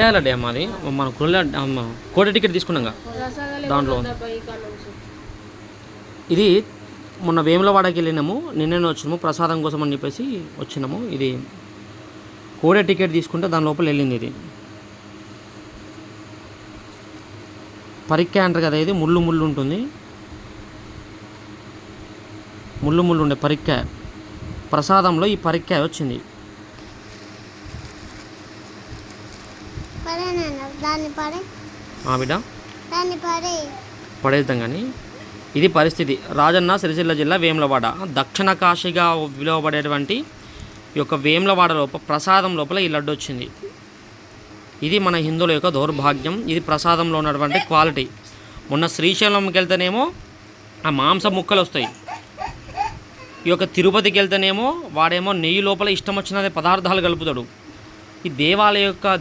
చేయాలండి అమ్మ అది మన కోట టికెట్ తీసుకున్నాం దాంట్లో ఇది మొన్న వేములవాడకి వెళ్ళినాము, నిన్ననే వచ్చినాము ప్రసాదం కోసం అని చెప్పేసి వచ్చినాము. ఇది కోడే టికెట్ తీసుకుంటే దాని లోపల వెళ్ళింది. ఇది పరిక్కాయ అంటారు కదా, ఇది ముళ్ళు ముళ్ళు ఉంటుంది, ముళ్ళు ముళ్ళు ఉండే పరిక్కాయ. ప్రసాదంలో ఈ పరిక్కాయ వచ్చింది. బిడ్డ పడేద్దాం కానీ ఇది పరిస్థితి. రాజన్న సిరిసిల్ల జిల్లా వేములవాడ దక్షిణ కాశీగా పిలువబడేటువంటి ఈ యొక్క వేములవాడ లోపల ప్రసాదం లోపల ఈ లడ్డు వచ్చింది. ఇది మన హిందువుల యొక్క దౌర్భాగ్యం. ఇది ప్రసాదంలో ఉన్నటువంటి క్వాలిటీ. మొన్న శ్రీశైలంకి వెళ్తేనేమో ఆ మాంస ముక్కలు వస్తాయి. ఈ యొక్క తిరుపతికి వెళ్తేనేమో వాడేమో నెయ్యి లోపల ఇష్టం వచ్చిన పదార్థాలు కలుపుతాడు. ఈ దేవాలయ యొక్క